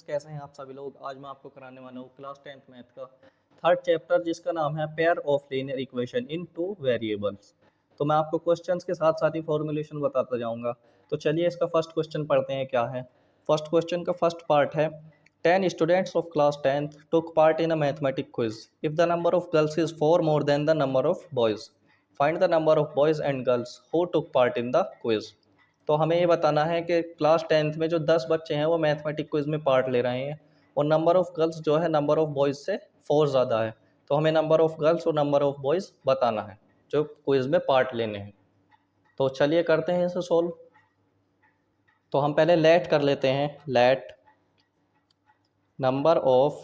कैसे हैं आप सभी लोग। आज मैं आपको कराने वाला हूँ क्लास 10th मैथ का थर्ड चैप्टर जिसका नाम है pair of linear equation in two variables. तो मैं आपको क्वेश्चंस के साथ साथ ही फॉर्मुलेशन बताता जाऊंगा। तो चलिए इसका फर्स्ट क्वेश्चन पढ़ते हैं क्या है। फर्स्ट क्वेश्चन का फर्स्ट पार्ट है 10 students of class 10th took part in a mathematics quiz. If the number of girls is 4 more than the number of boys, find the number of boys and girls who took part in the quiz. तो हमें ये बताना है कि class 10th में जो 10 बच्चे हैं वो मैथमेटिक क्विज़ में पार्ट ले रहे हैं और नंबर ऑफ़ गर्ल्स जो है नंबर ऑफ़ बॉयज़ से 4 ज़्यादा है। तो हमें नंबर ऑफ़ गर्ल्स और नंबर ऑफ़ बॉयज़ बताना है जो क्विज़ में पार्ट लेने हैं। तो चलिए करते हैं इसे सॉल्व। तो हम पहले लेट कर लेते हैं, let number of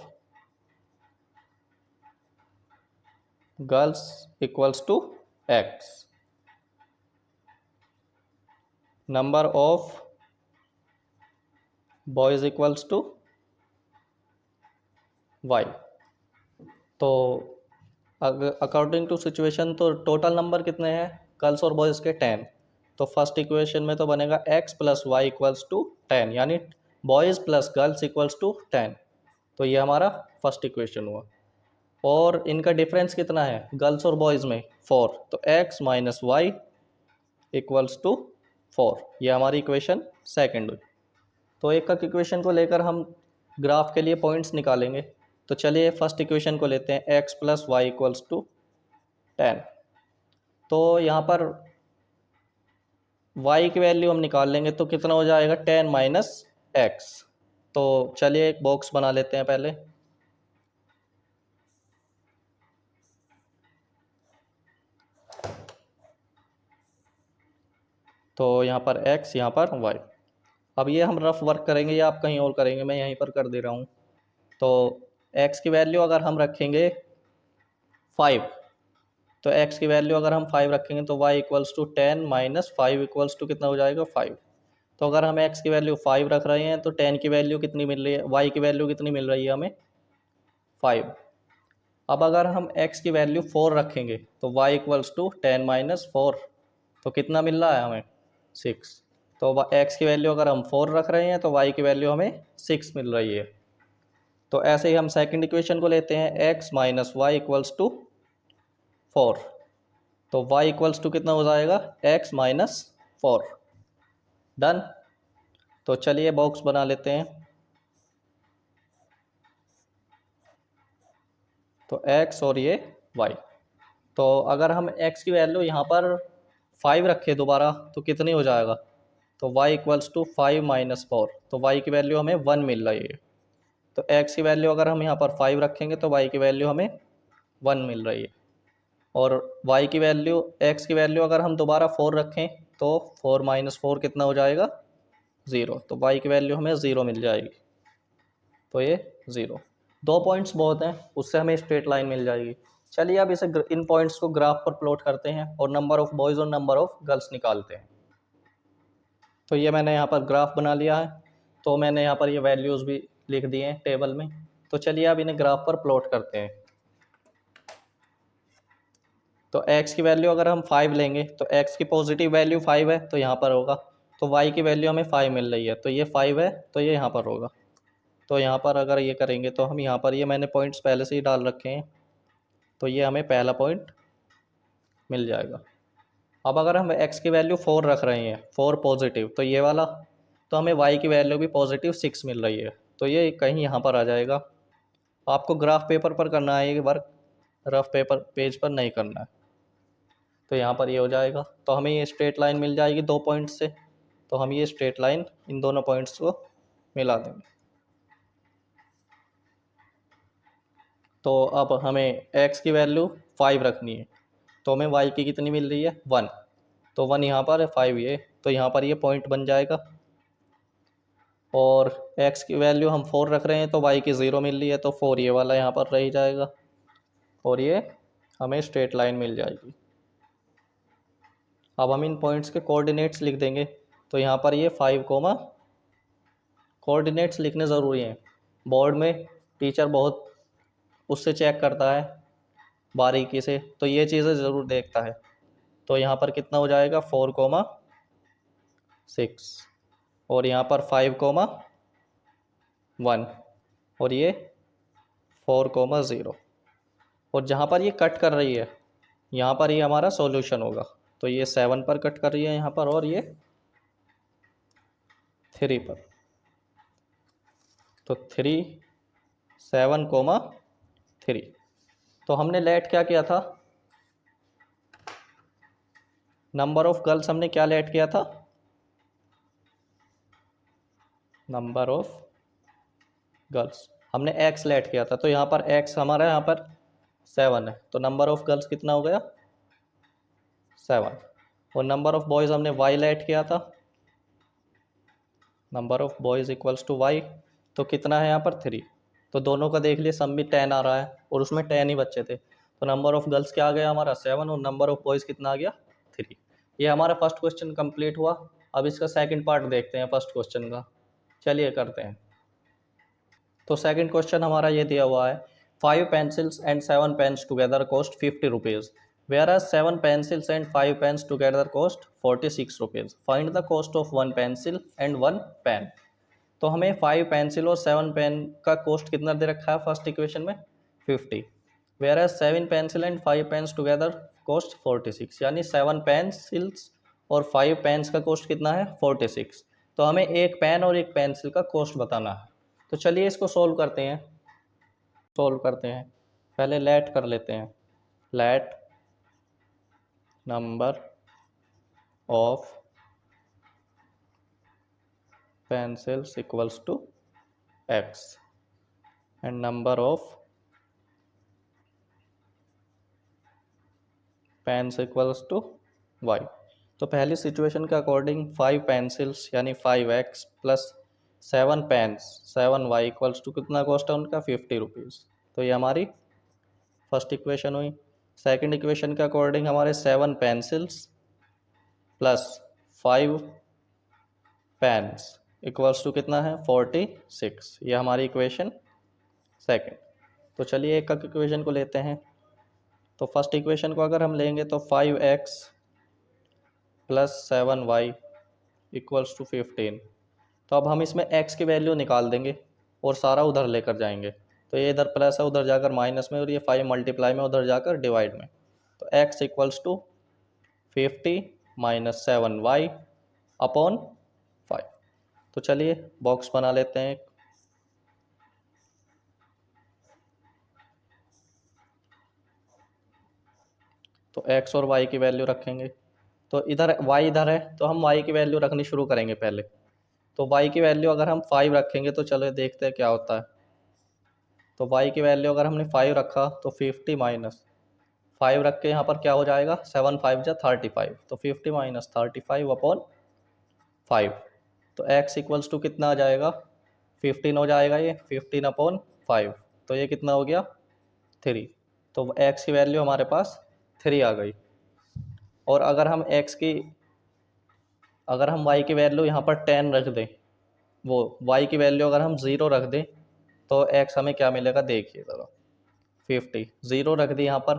girls equals to x, number of boys equals to y. तो अकॉर्डिंग टू सिचुएशन तो टोटल नंबर कितने हैं गर्ल्स और बॉयज़ के 10। तो फर्स्ट इक्वेशन में तो बनेगा x plus y equals to 10, यानी boys plus girls equals to 10। तो ये हमारा फर्स्ट इक्वेशन हुआ। और इनका डिफरेंस कितना है गर्ल्स और बॉयज़ में 4, तो x minus y equals to 4। ये हमारी इक्वेशन सेकेंड हुई। तो एक एक इक्वेशन को लेकर हम ग्राफ के लिए पॉइंट्स निकालेंगे। तो चलिए फर्स्ट इक्वेशन को लेते हैं x plus y equals to 10। तो यहाँ पर y की वैल्यू हम निकाल लेंगे तो कितना हो जाएगा 10 माइनस एक्स। तो चलिए एक बॉक्स बना लेते हैं पहले। तो यहाँ पर x, यहाँ पर y। अब ये हम रफ वर्क करेंगे या आप कहीं और करेंगे, मैं यहीं पर कर दे रहा हूँ। तो x की वैल्यू अगर हम रखेंगे 5, तो x की वैल्यू अगर हम 5 रखेंगे तो y equals to 10 minus 5 equals to कितना हो जाएगा 5। तो अगर हम x की वैल्यू 5 रख रहे हैं तो 10 की वैल्यू कितनी मिल रही है, y की वैल्यू कितनी मिल रही है हमें 5। अब अगर हम x की वैल्यू 4 रखेंगे तो y इक्वल्स टू 10 माइनस 4, तो कितना मिल रहा है हमें 6। तो x की वैल्यू अगर हम 4 रख रहे हैं तो y की वैल्यू हमें 6 मिल रही है। तो ऐसे ही हम सेकंड इक्वेशन को लेते हैं x minus y equals to 4। तो y इक्वल्स टू कितना हो जाएगा x माइनस 4। डन। तो चलिए बॉक्स बना लेते हैं। तो x और ये y। तो अगर हम x की वैल्यू यहाँ पर 5 रखें दोबारा तो कितनी हो जाएगा, तो y इक्वल्स टू 5 माइनस 4। तो y की वैल्यू हमें 1 मिल रही है। तो x की वैल्यू अगर हम यहाँ पर 5 रखेंगे तो y की वैल्यू हमें 1 मिल रही है। और y की वैल्यू, x की वैल्यू अगर हम दोबारा 4 रखें तो 4 माइनस 4 कितना हो जाएगा 0। तो y की वैल्यू हमें 0 मिल जाएगी। तो ये 0। 2 पॉइंट्स बहुत हैं, उससे हमें स्ट्रेट लाइन मिल जाएगी। चलिए अब इसे इन पॉइंट्स को ग्राफ पर प्लॉट करते हैं और नंबर ऑफ़ बॉयज़ और नंबर ऑफ़ गर्ल्स निकालते हैं। तो ये मैंने यहाँ पर ग्राफ बना लिया है। तो मैंने यहाँ पर ये वैल्यूज़ भी लिख दिए हैं टेबल में। तो चलिए अब इन्हें ग्राफ पर प्लॉट करते हैं। तो x की वैल्यू अगर हम 5 लेंगे तो x की पॉजिटिव वैल्यू 5 है तो यहाँ पर होगा। तो y की वैल्यू हमें 5 मिल रही है तो ये 5 है तो ये यहाँ पर होगा। तो यहाँ पर अगर ये करेंगे तो हम यहाँ पर ये मैंने पॉइंट्स पहले से ही डाल रखे हैं, तो ये हमें पहला पॉइंट मिल जाएगा। अब अगर हम x की वैल्यू 4 रख रहे हैं, 4 पॉजिटिव, तो ये वाला, तो हमें y की वैल्यू भी पॉजिटिव 6 मिल रही है। तो ये कहीं यहाँ पर आ जाएगा। आपको ग्राफ पेपर पर करना है ये वर्क, रफ पेपर पेज पर नहीं करना है। तो यहाँ पर ये हो जाएगा। तो हमें ये स्ट्रेट लाइन मिल जाएगी 2 पॉइंट्स से। तो हम ये स्ट्रेट लाइन इन दोनों पॉइंट्स को मिला देंगे। तो अब हमें x की वैल्यू 5 रखनी है तो हमें y की कितनी मिल रही है 1। तो 1 यहाँ पर है, 5 ये, तो यहाँ पर ये पॉइंट बन जाएगा। और x की वैल्यू हम 4 रख रहे हैं तो y की 0 मिल रही है तो 4 ये वाला यहाँ पर रह जाएगा और ये हमें स्ट्रेट लाइन मिल जाएगी। अब हम इन पॉइंट्स के कोऑर्डिनेट्स लिख देंगे। तो यहाँ पर ये 5 कोमा, कोऑर्डिनेट्स लिखने ज़रूरी हैं। बोर्ड में टीचर बहुत उससे चेक करता है बारीकी से, तो ये चीज़ें ज़रूर देखता है। तो यहाँ पर कितना हो जाएगा 4 कोमा 6 और यहाँ पर 5 कोमा 1 और ये 4,0 और जहाँ पर ये कट कर रही है यहाँ पर ये हमारा सॉल्यूशन होगा। तो ये 7 पर कट कर रही है यहाँ पर और ये 3 पर। तो 3 7,3। तो हमने लेट क्या किया था, नंबर ऑफ गर्ल्स हमने क्या लेट किया था, नंबर ऑफ गर्ल्स हमने x लेट किया था। तो यहाँ पर x हमारा यहाँ पर 7 है, तो नंबर ऑफ गर्ल्स कितना हो गया 7। और नंबर ऑफ बॉयज़ हमने y लेट किया था, number of boys equals to y। तो कितना है यहाँ पर 3। तो दोनों का देख लिए सम भी 10 आ रहा है और उसमें 10 ही बच्चे थे। तो नंबर ऑफ गर्ल्स क्या आ गया हमारा 7 और नंबर ऑफ बॉयज़ कितना आ गया 3। ये हमारा फर्स्ट क्वेश्चन कंप्लीट हुआ। अब इसका सेकंड पार्ट देखते हैं फर्स्ट क्वेश्चन का। चलिए करते हैं। तो सेकंड क्वेश्चन हमारा ये दिया हुआ है 5 pencils and 7 pens together cost 50 rupees, whereas 7 pencils and 5 pens together cost 46 rupees. Find the cost of 1 pencil and 1 pen. तो हमें 5 पेंसिल और 7 पेन का कॉस्ट कितना दे रखा है फर्स्ट इक्वेशन में 50, where 7 pencil and 5 pens together cost 46, यानी 7 pencils और 5 पेन्स का कॉस्ट कितना है 46। तो हमें एक पेन और एक पेंसिल का कॉस्ट बताना है। तो चलिए इसको सोल्व करते हैं। पहले लेट कर लेते हैं, let number of pencils equals to x and number of pens equals to y। तो पहली सिचुएशन के अकॉर्डिंग 5 पेंसिल्स यानी 5x plus 7 pens 7y equals to कितना कॉस्ट है उनका 50 रुपीज़। तो ये हमारी फर्स्ट इक्वेशन हुई। सेकंड इक्वेशन के अकॉर्डिंग हमारे 7 pencils plus 5 pens equals to कितना है 46। ये हमारी इक्वेशन सेकंड। तो चलिए एक एक इक्वेशन को लेते हैं। तो फर्स्ट इक्वेशन को अगर हम लेंगे तो 5x plus 7y equals to 15। तो अब हम इसमें x की वैल्यू निकाल देंगे और सारा उधर लेकर जाएंगे। तो ये इधर प्लस है उधर जाकर माइनस में और ये 5 मल्टीप्लाई में उधर जाकर डिवाइड में। तो x equals to 50 minus 7y upon 5। तो चलिए बॉक्स बना लेते हैं। तो x और y की वैल्यू रखेंगे। तो इधर y इधर है तो हम y की वैल्यू रखनी शुरू करेंगे पहले। तो y की वैल्यू अगर हम 5 रखेंगे तो चलो देखते हैं क्या होता है। तो y की वैल्यू अगर हमने 5 रखा तो 50 माइनस 5 रख के यहाँ पर क्या हो जाएगा 7 5 जा 35। तो 50 माइनस 35 अपॉन 5। तो x इक्वल्स टू कितना आ जाएगा 15 हो जाएगा, ये 15 अपॉन 5। तो ये कितना हो गया 3। तो x की वैल्यू हमारे पास 3 आ गई। और अगर हम y की वैल्यू यहाँ पर 10 रख दें, वो y की वैल्यू अगर हम 0 रख दें तो x हमें क्या मिलेगा देखिए ज़रा। 50 0 रख दी यहाँ पर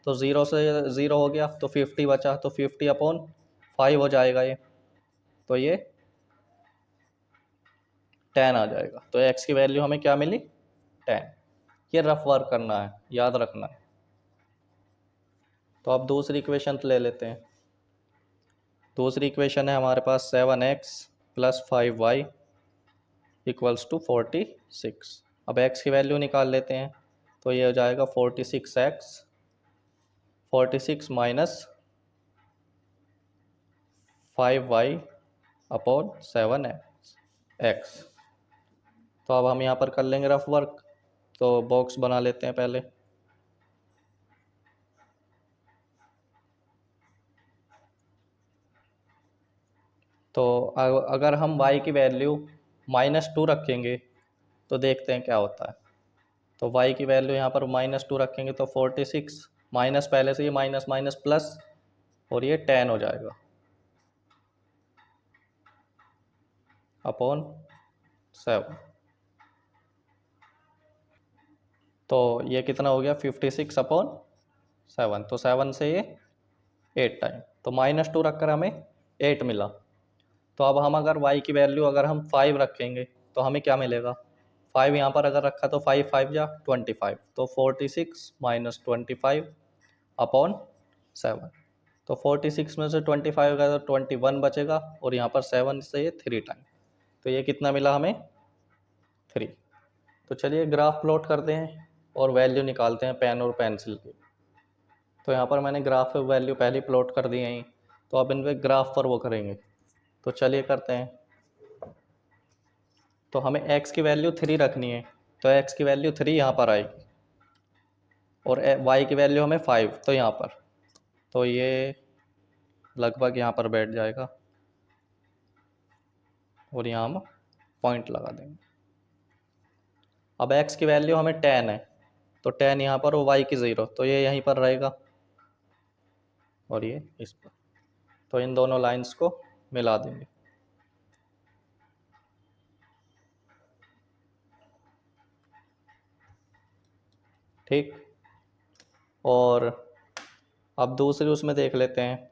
तो 0 से 0 हो गया तो 50 बचा, तो 50 अपॉन 5 हो जाएगा ये। तो ये 10 आ जाएगा। तो x की वैल्यू हमें क्या मिली 10। ये रफ वर्क करना है, याद रखना है। तो अब दूसरी इक्वेशन ले लेते हैं। दूसरी इक्वेशन है हमारे पास 7x plus 5y equals to 46। अब x की वैल्यू निकाल लेते हैं। तो ये हो जाएगा 46x 46 minus 5y upon 7x। तो अब हम यहाँ पर कर लेंगे रफ वर्क। तो बॉक्स बना लेते हैं पहले। तो अगर हम y की वैल्यू -2 रखेंगे तो देखते हैं क्या होता है। तो y की वैल्यू यहाँ पर -2 रखेंगे तो 46 माइनस पहले से ये माइनस माइनस प्लस और ये 10 हो जाएगा अपॉन 7। तो ये कितना हो गया 56 अपॉन 7। तो 7 से ये 8 टाइम, तो -2 रखकर हमें 8 मिला। तो अब हम अगर y की वैल्यू अगर हम 5 रखेंगे तो हमें क्या मिलेगा 5 यहाँ पर अगर रखा तो 5 5 जा 25, तो 46 माइनस 25 अपॉन 7। तो 46 में से 25 गया तो 21 बचेगा, और यहाँ पर 7 से ये 3 टाइम, तो ये कितना मिला हमें 3। तो चलिए ग्राफ प्लॉट करते हैं और वैल्यू निकालते हैं पेन और पेंसिल की। तो यहाँ पर मैंने ग्राफ वैल्यू पहले प्लॉट कर दी है, तो अब इन पे ग्राफ पर वो करेंगे। तो चलिए करते हैं। तो हमें x की वैल्यू 3 रखनी है, तो x की वैल्यू 3 यहाँ पर आएगी, और y की वैल्यू हमें 5, तो यहाँ पर, तो ये लगभग यहाँ पर बैठ जाएगा, और यहाँ हम पॉइंट लगा देंगे। अब x की वैल्यू हमें 10 है, तो 10 यहाँ पर, और y की 0, तो ये यहीं पर रहेगा, और ये इस पर। तो इन दोनों लाइंस को मिला देंगे। ठीक, और अब दूसरी उसमें देख लेते हैं।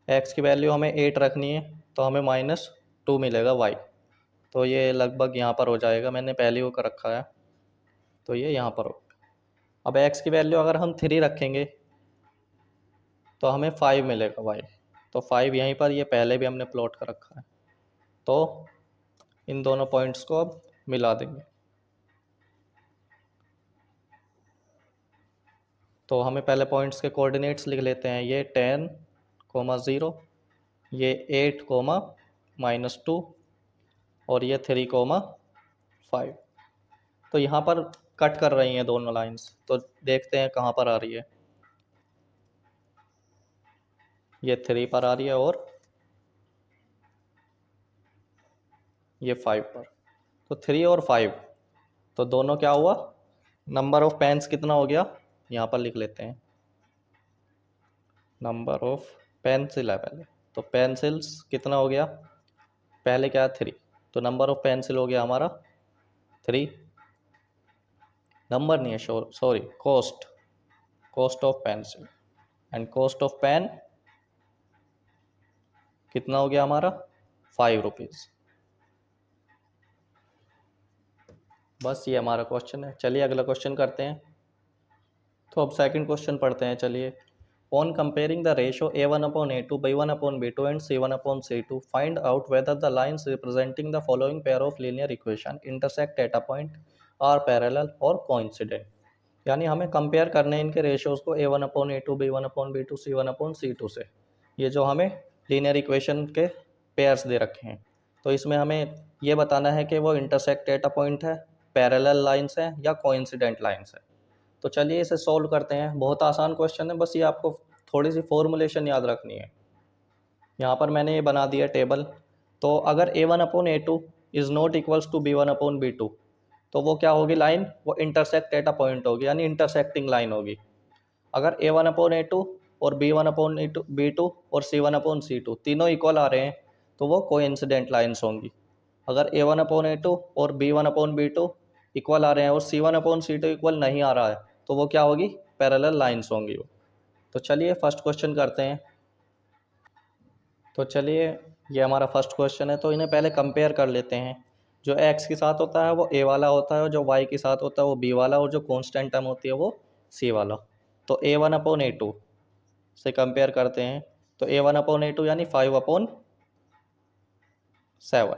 x की वैल्यू हमें 8 रखनी है, तो हमें -2 मिलेगा y, तो ये लगभग यहाँ पर हो जाएगा, मैंने पहले वो कर रखा है, तो ये यहाँ पर हो। अब x की वैल्यू अगर हम 3 रखेंगे तो हमें 5 मिलेगा y, तो 5 यहीं पर, ये पहले भी हमने प्लॉट कर रखा है। तो इन दोनों पॉइंट्स को अब मिला देंगे। तो हमें पहले पॉइंट्स के कोऑर्डिनेट्स लिख लेते हैं। ये 10, 0, ये 8, -2, और ये 3, 5। तो यहाँ पर कट कर रही हैं दोनों लाइंस, तो देखते हैं कहाँ पर आ रही है। ये 3 पर आ रही है, और ये 5 पर। तो 3 और 5, तो दोनों क्या हुआ, नंबर ऑफ पेन्स कितना हो गया, यहाँ पर लिख लेते हैं। नंबर ऑफ पेंसिल है पहले, तो पेंसिल्स कितना हो गया, पहले क्या 3, तो नंबर ऑफ पेंसिल हो गया हमारा 3। नंबर नहीं है, sorry, cost of pencil, and cost of pen कितना हो गया हमारा 5 रुपीज़। बस ये हमारा क्वेश्चन है। चलिए अगला क्वेश्चन करते हैं। तो अब सेकंड क्वेश्चन पढ़ते हैं। चलिए, on comparing the ratio a1/a2, b1/b2 and c1/c2, find out whether the lines representing the following pair of linear equation intersect at a point, are parallel और कोइंसिडेंट। यानी हमें कंपेयर करने इनके रेशियोज को a1/a2, b1/b2, c1/c2 से। ये जो हमें लीनियर इक्वेशन के पेयर्स दे रखे हैं, तो इसमें हमें ये बताना है कि वो इंटरसेक्ट एट अ पॉइंट है, पैरेलल लाइन्स हैं, या कोइंसिडेंट लाइन्स हैं। तो चलिए इसे सॉल्व करते हैं। बहुत आसान क्वेश्चन है, बस ये आपको थोड़ी सी फॉर्मुलेशन याद रखनी है। यहाँ पर मैंने ये बना दिया टेबल। तो अगर a1/a2 is not equals to b1/b2, तो वो क्या होगी लाइन, वो इंटरसेक्ट एट अ पॉइंट होगी, यानी इंटरसेक्टिंग लाइन होगी। अगर a1/a2 और b1/b2 और c1/c2 तीनों इक्वल आ रहे हैं, तो वो कोइंसिडेंट लाइन्स होंगी। अगर a1/a2 और b1/b2 इक्वल आ रहे हैं और c1/c2 इक्वल नहीं आ रहा है, तो वो क्या होगी, पैरेलल लाइन्स होंगी वो। तो चलिए फर्स्ट क्वेश्चन करते हैं। तो चलिए, ये हमारा फर्स्ट क्वेश्चन है, तो इन्हें पहले कंपेयर कर लेते हैं। जो x के साथ होता है वो a वाला होता है, और जो y के साथ होता है वो b वाला, और जो कांस्टेंट टर्म होती है वो c वाला। तो a1/a2 से कंपेयर करते हैं। तो a1/a2 यानी 5/7।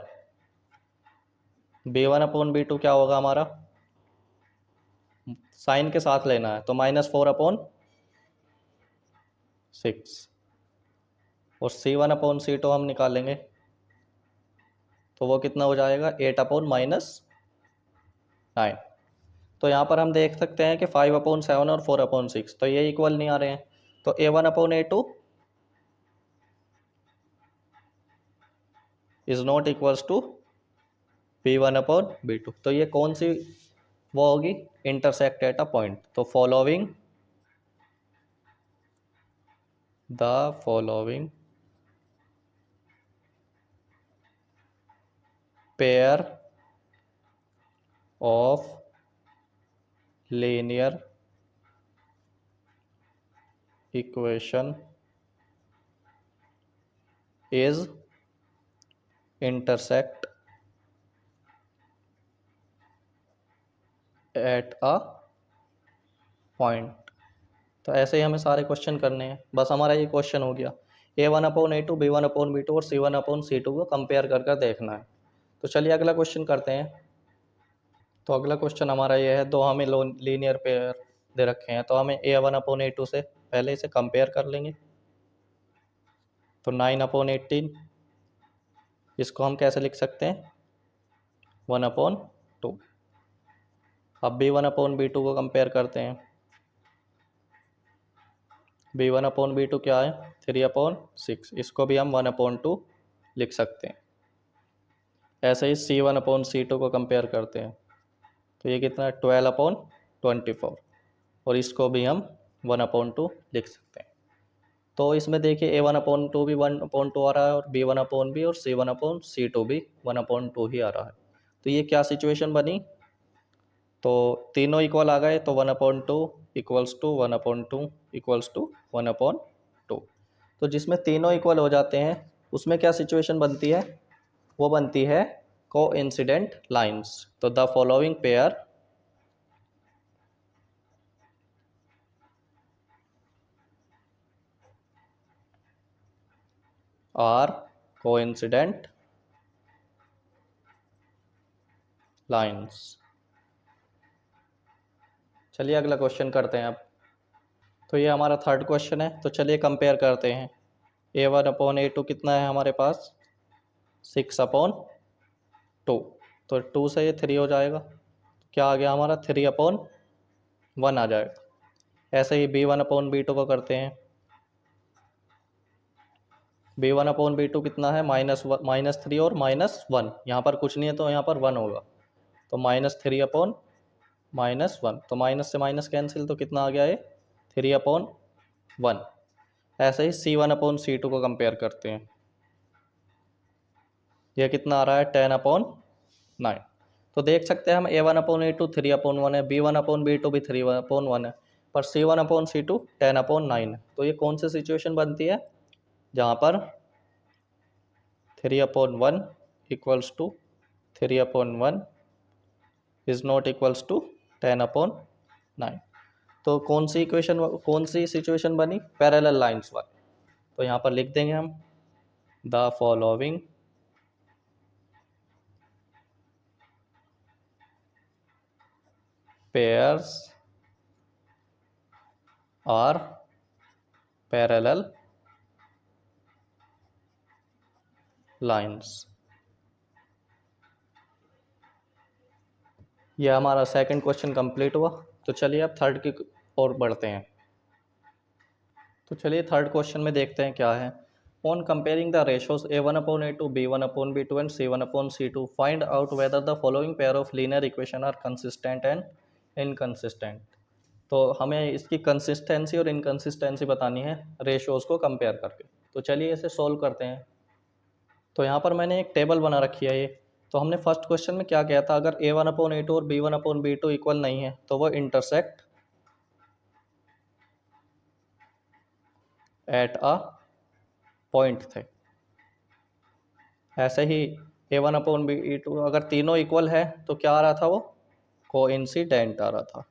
b1/b2 क्या होगा हमारा, साइन के साथ लेना है, तो -4/6। और c1/c2 हम निकालेंगे, तो वो कितना हो जाएगा 8/-9। तो यहाँ पर हम देख सकते हैं कि 5/7 और 4/6, तो ये इक्वल नहीं आ रहे हैं। तो a1/a2 is not equals to b1/b2। तो ये कौन सी वो होगी, इंटरसेक्ट एट अ पॉइंट। तो following pair of linear equation is intersect at a point. तो ऐसे ही हमें सारे क्वेश्चन करने हैं। बस हमारा ये क्वेश्चन हो गया, A1/A2 B1/B2 और C1/C2 को कंपेयर कर कर देखना है। तो चलिए अगला क्वेश्चन करते हैं। तो अगला क्वेश्चन हमारा ये है, दो हमें लीनियर पेयर दे रखे हैं, तो हमें A1/A2 से पहले इसे कंपेयर कर लेंगे। तो 9/18 इसको हम कैसे लिख सकते हैं, 1/2। अब B1/B2 को कंपेयर करते हैं। B1/B2 क्या है, 3/6, इसको भी हम 1/2 लिख सकते हैं। ऐसे ही C1/C2 को कंपेयर करते हैं, तो ये कितना है, 12/24, और इसको भी हम 1/2 लिख सकते हैं। तो इसमें देखिए A1/2 भी 1/2 आ रहा है, और B1/B और C1/C2 भी 1/2 ही आ रहा है। तो ये क्या सिचुएशन बनी, तो तीनों इक्वल आ गए, तो 1/2 इक्वल्स टू 1/2 इक्वल्स टू 1/2। तो जिसमें तीनों इक्वल हो जाते हैं उसमें क्या सिचुएशन बनती है, वो बनती है कोइंसिडेंट लाइंस। तो the following pair are coincident lines. चलिए अगला क्वेश्चन करते हैं अब। तो ये हमारा थर्ड क्वेश्चन है, तो चलिए कंपेयर करते हैं। A1/A2 कितना है हमारे पास, 6/2, तो 2 से ये 3 हो जाएगा, क्या आ गया हमारा, 3/1 आ जाएगा। ऐसे ही B1/B2 को करते हैं। B1/B2 कितना है, -3 और -1, यहाँ पर कुछ नहीं है तो यहाँ पर 1 होगा, तो -3/-1, तो माइनस से माइनस कैंसिल, तो कितना आ गया ये, 3/1। ऐसे ही C1/C2 को कंपेयर करते हैं। ये कितना आ रहा है, 10/9। तो देख सकते हैं हम A1/A2 3/1 है, B1/B2 भी 3/1 है, पर C1/C2 10/9 है। तो ये कौन सी सिचुएशन बनती है, जहाँ पर 3/1 equals to 3/1 is not equals to 10/9। तो कौन सी इक्वेशन, कौन सी सिचुएशन बनी, पैरेलल लाइंस वाली। तो यहाँ पर लिख देंगे हम, the following pairs are parallel lines. यह हमारा सेकंड क्वेश्चन कंप्लीट हुआ। तो चलिए अब थर्ड की ओर बढ़ते हैं। तो चलिए थर्ड क्वेश्चन में देखते हैं क्या है। On comparing the ratios A1/A2 B1/B2 and C1/C2 find out whether the following pair of linear equation are consistent and inconsistent. तो हमें इसकी कंसिस्टेंसी और इनकंसिस्टेंसी बतानी है रेशोज़ को कंपेयर करके। तो चलिए इसे सॉल्व करते हैं। तो यहाँ पर मैंने एक टेबल बना रखी है ये। तो हमने फर्स्ट क्वेश्चन में क्या किया था, अगर A1/A2 और B1/B2 इक्वल नहीं है तो वो इंटरसेक्ट एट अ पॉइंट थे। ऐसे ही A1/B2 अगर तीनों इक्वल है तो क्या आ रहा था, वो कोइंसिडेंट आ रहा था।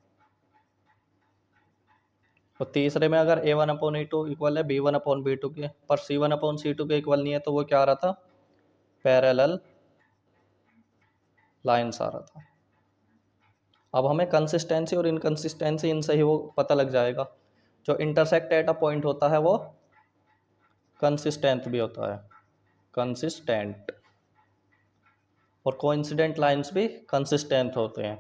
तो तीसरे में अगर A1/A2 इक्वल है B1/B2 के, पर C1/C2 के इक्वल नहीं है, तो वो क्या आ रहा था, पैरेलल लाइंस आ रहा था। अब हमें कंसिस्टेंसी और इनकंसिस्टेंसी इनसे ही वो पता लग जाएगा। जो इंटरसेक्ट एट अ पॉइंट होता है वो कंसिस्टेंट भी होता है, कंसिस्टेंट, और कोइंसिडेंट लाइंस भी कंसिस्टेंट होते हैं।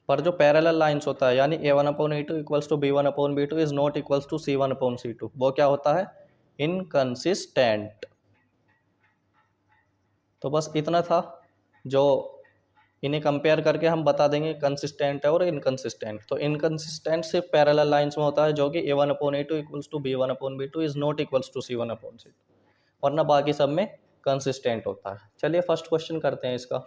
पर जो पैरेलल लाइंस होता है, यानी A1/A2 equals to B1/B2 is not equals to C1/C2, वो क्या होता है, इनकंसिस्टेंट। तो बस इतना था, जो इन्हें कंपेयर करके हम बता देंगे कंसिस्टेंट है और इनकंसिस्टेंट। तो इनकंसिस्टेंट सिर्फ पैरेलल लाइंस में होता है, जो कि A1/A2 equals to B1/B2 is not equals to C1/C2, वरना बाकी सब में कंसिस्टेंट होता है। चलिए फर्स्ट क्वेश्चन करते हैं इसका।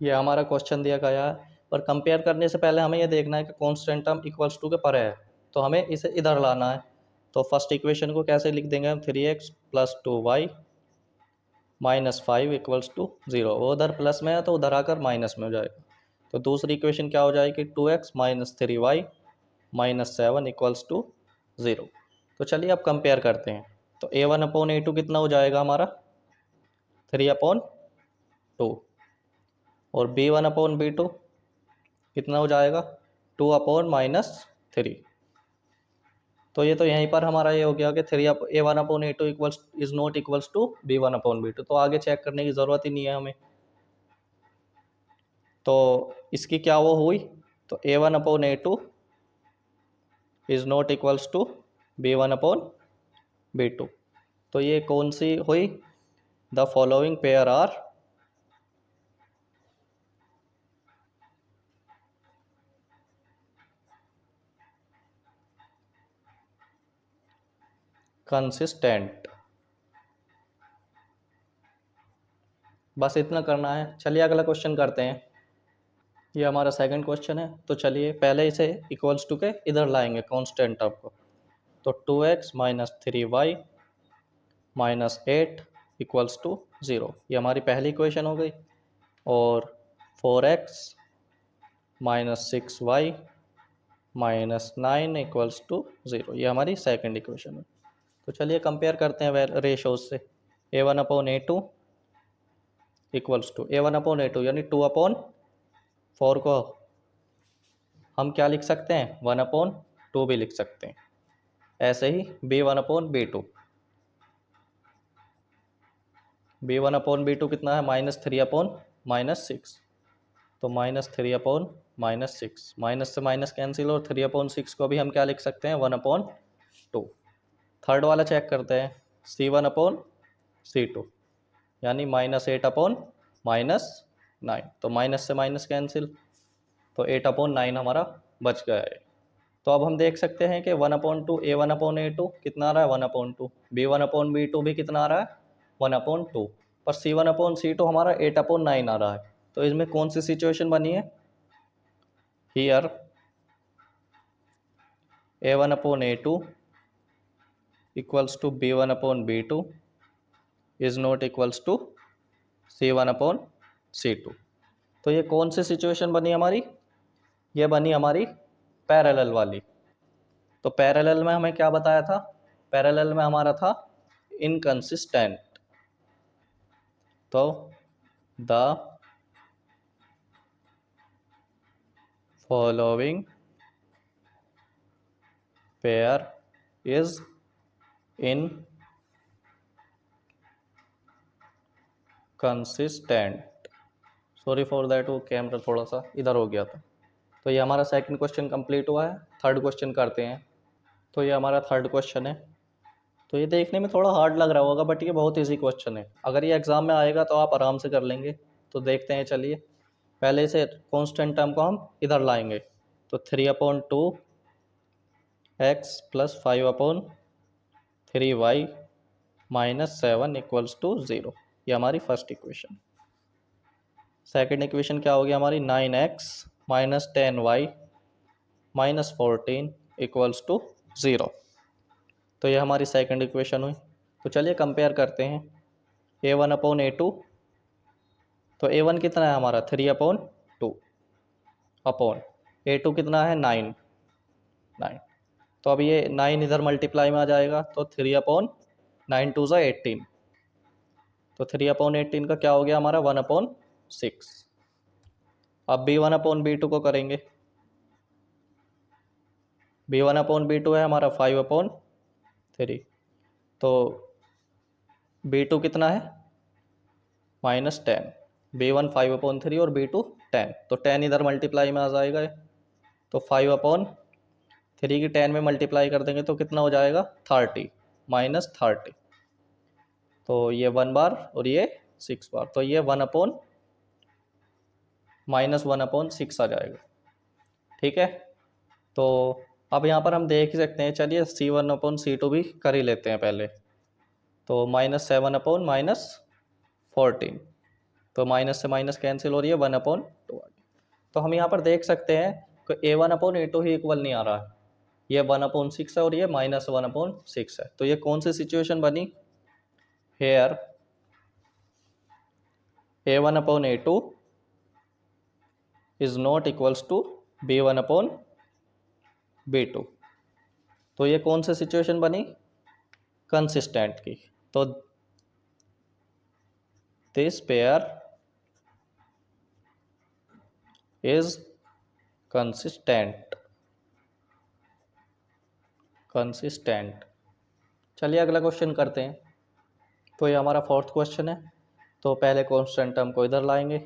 ये हमारा क्वेश्चन दिया गया है, पर कंपेयर करने से पहले हमें ये देखना है कि कॉन्स्टेंट टर्म इक्वल्स टू के परे है, तो हमें इसे इधर लाना है। तो फर्स्ट इक्वेशन को कैसे लिख देंगे हम, 3x + 2y -5 इक्वल्स टू 0। वो उधर प्लस में है तो उधर आकर माइनस में हो जाएगा। तो दूसरी इक्वेशन क्या हो जाएगी, 2x minus 3y minus 7 equals to 0। तो चलिए अब कंपेयर करते हैं। तो a1/a2 कितना हो जाएगा हमारा, 3/2, और b1/b2 कितना हो जाएगा, 2/-3। तो ये तो यहीं पर हमारा ये हो गया कि a1/a2 equals is not equals to b1/b2। तो आगे चेक करने की ज़रूरत ही नहीं है हमें। तो इसकी क्या वो हुई, तो a1/a2 is not equals to b1/b2। तो ये कौन सी हुई, the following pair are consistent. बस इतना करना है। चलिए अगला क्वेश्चन करते हैं। ये हमारा सेकंड क्वेश्चन है। तो चलिए पहले इसे इक्वल्स टू के इधर लाएंगे कांस्टेंट टर्म को। तो 2x minus 3y minus 8 equals to 0, ये हमारी पहली इक्वेशन हो गई। और 4x minus 6y minus 9 equals to 0, ये हमारी सेकंड इक्वेशन है। तो चलिए कंपेयर करते हैं रेशोज से। a1/a2 इक्वल्स टू a1/a2 यानी 2/4 को हम क्या लिख सकते हैं, 1/2 भी लिख सकते हैं। ऐसे ही b1/b2 कितना है, -3/-6। तो -3/-6, माइनस से माइनस कैंसिल, और 3/6 को भी हम क्या लिख सकते हैं, 1/2। थर्ड वाला चेक करते हैं, c1/c2 यानी -8/-9। तो माइनस से माइनस कैंसिल, तो 8/9 हमारा बच गया है। तो अब हम देख सकते हैं कि 1/2 a1/a2 कितना आ रहा है, 1/2। b1/b2 भी कितना आ रहा है, 1/2। पर c1/c2 हमारा 8/9 आ रहा है। तो इसमें कौन सी सिचुएशन बनी है, here a1/a2 equals to b1/b2 is not equals to c1/c2। तो ये कौन सी सिचुएशन बनी हमारी, ये बनी हमारी पैरेलल वाली। तो पैरेलल में हमें क्या बताया था, पैरेलल में हमारा था इनकंसिस्टेंट। तो the following pair is inconsistent. Sorry for that, वो कैमरा थोड़ा सा इधर हो गया था। तो ये हमारा सेकंड क्वेश्चन कंप्लीट हुआ है। थर्ड क्वेश्चन करते हैं। तो ये हमारा थर्ड क्वेश्चन है। तो ये देखने में थोड़ा हार्ड लग रहा होगा, बट ये बहुत इजी क्वेश्चन है। अगर ये एग्ज़ाम में आएगा तो आप आराम से कर लेंगे। तो देखते हैं, चलिए पहले से कांस्टेंट टर्म को हम इधर लाएंगे। तो 3/2 x plus 5/3y minus 7 equals to 0, ये हमारी फर्स्ट इक्वेशन। सेकेंड इक्वेशन क्या होगी हमारी, 9x minus 10y minus 14 equals to 0। तो ये हमारी सेकंड इक्वेशन हुई। तो चलिए कंपेयर करते हैं। a1/a2, तो a1 कितना है हमारा, 3/2 अपॉन a2 कितना है, 9। तो अब ये 9 इधर मल्टीप्लाई में आ जाएगा, तो 3/9 2 ज़ा 18। तो 3/18 का क्या हो गया हमारा, 1/6। अब b1/b2 को करेंगे। b1/b2 है हमारा 5/3। तो b2 कितना है, -10। b1 5/3 और b2 10। तो 10 इधर मल्टीप्लाई में आ जाएगा। तो 5/3 की 10 में मल्टीप्लाई कर देंगे तो कितना हो जाएगा, 30 -30। तो ये 1 बार और ये 6 बार, तो ये -1/6 आ जाएगा। ठीक है। तो अब यहाँ पर हम देख ही सकते हैं, चलिए c1/c2 भी कर ही लेते हैं पहले। तो -7/-14, तो माइनस से माइनस कैंसिल हो रही है, 1/2। तो हम यहाँ पर देख सकते हैं कि a1/a2 ही इक्वल नहीं आ रहा है, ये 1/6 है और ये -1/6 है। तो ये कौन सी सिचुएशन बनी, here A1 upon A2 is not equals to B1 upon B2। तो ये कौन सी सिचुएशन बनी? कंसिस्टेंट की। तो दिस पेयर इज कंसिस्टेंट। चलिए अगला क्वेश्चन करते हैं। तो ये हमारा फोर्थ क्वेश्चन है। तो पहले कांस्टेंट टर्म को इधर लाएंगे।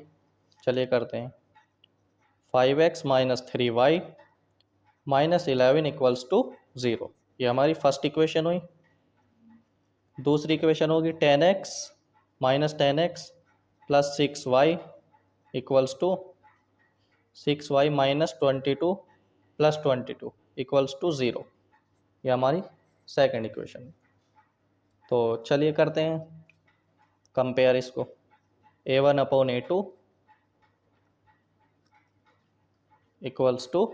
चलिए करते हैं। 5x minus 3y minus 11 equals to 0। ये हमारी फर्स्ट इक्वेशन हुई। दूसरी इक्वेशन होगी 10x minus 10x plus 6y equals to 6y minus 22 plus 22 equals to 0। ये हमारी सेकंड इक्वेशन। तो चलिए करते हैं कंपेयर इसको। A1 upon A2 equals to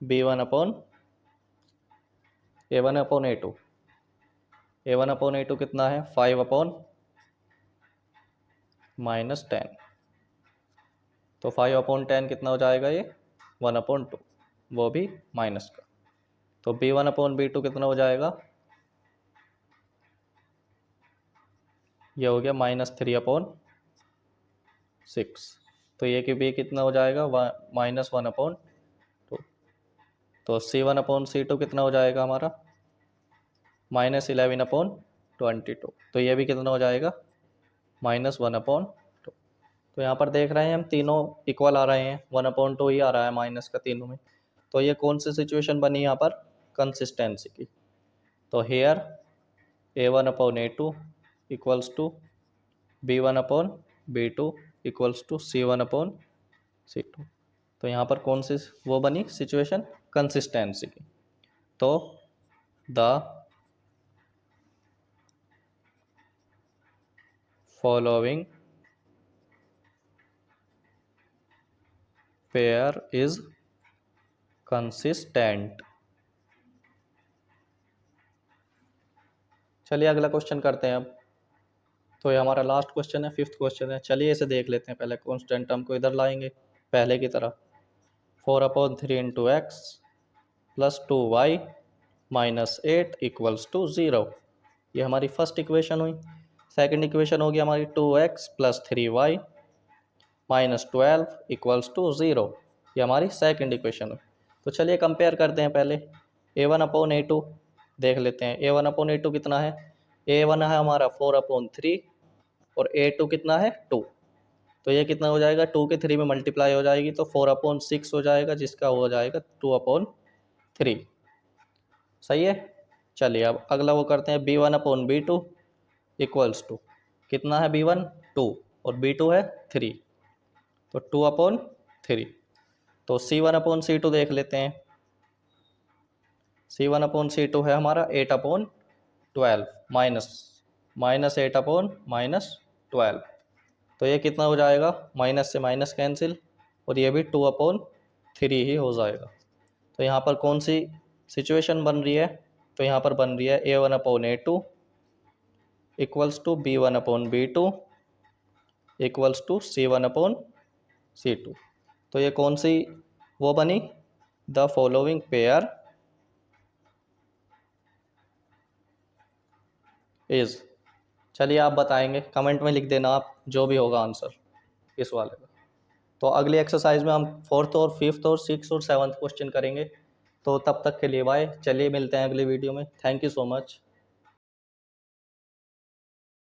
B1 upon A1 upon A2। A1 upon A2 कितना है? 5 अपॉन माइनस 10। तो 5 अपॉन 10 कितना हो जाएगा? ये 1 अपॉन 2, वो भी माइनस का। तो B1 अपॉन B2 कितना हो जाएगा? ये हो गया माइनस 3 अपॉन 6। तो ये कि B कितना हो जाएगा? Minus 1 upon 2। तो C1 अपॉन C2 कितना हो जाएगा हमारा? Minus 11 upon 22। तो ये भी कितना हो जाएगा? Minus 1 upon 2। तो यहाँ पर देख रहे हैं हम तीनों इक्वल आ रहे हैं, 1 अपॉन 2 ही आ रहा है माइनस का तीनों में। तो ये कौन सी सिचुएशन बनी यहाँ पर? कंसिस्टेंसी की। तो here A1 upon A2 equals to B1 upon B2 equals to C1 upon C2। तो यहाँ पर कौन सी वो बनी सिचुएशन? कंसिस्टेंसी की। तो the following pair is consistent. चलिए अगला क्वेश्चन करते हैं अब। तो ये हमारा लास्ट क्वेश्चन है, फिफ्थ क्वेश्चन है। चलिए इसे देख लेते हैं। पहले कांस्टेंट टर्म को इधर लाएंगे पहले की तरह। 4 upon 3 into x plus 2y minus 8 equals to 0। ये हमारी फर्स्ट इक्वेशन हुई। सेकंड इक्वेशन होगी हमारी 2x plus 3y minus 12 equals to 0। ये हमारी सेकंड इक्वेशन हुई। तो चलिए कंपेयर करते हैं पहले। A1 अपॉन A2 देख लेते हैं। A1 अपॉन A2 कितना है? A1 है हमारा 4 अपॉन 3 और A2 कितना है? 2। तो ये कितना हो जाएगा? 2 के 3 में मल्टीप्लाई हो जाएगी तो 4 अपॉन 6 हो जाएगा, जिसका हो जाएगा 2 अपॉन 3। सही है। चलिए अब अगला वो करते हैं। B1 upon B2 equals to कितना है? B1 2 और B2 है 3, तो 2 अपॉन 3। तो C1 अपॉन C2 देख लेते हैं। C1 अपॉन C2 है हमारा 8 अपॉन 12 माइनस 8 अपॉन माइनस 12। तो ये कितना हो जाएगा? माइनस से माइनस कैंसिल और ये भी 2 अपॉन 3 ही हो जाएगा। तो यहाँ पर कौन सी सिचुएशन बन रही है? तो यहाँ पर बन रही है A1 upon A2 equals to B1 upon B2 equals to C1 upon C2। तो ये कौन सी वो बनी? The following pair is. चलिए आप बताएंगे, कमेंट में लिख देना आप जो भी होगा आंसर इस वाले का। तो अगली एक्सरसाइज में हम फोर्थ और फिफ्थ और सिक्स और सेवन्थ क्वेश्चन करेंगे। तो तब तक के लिए बाय। चलिए मिलते हैं अगली वीडियो में। Thank you so much.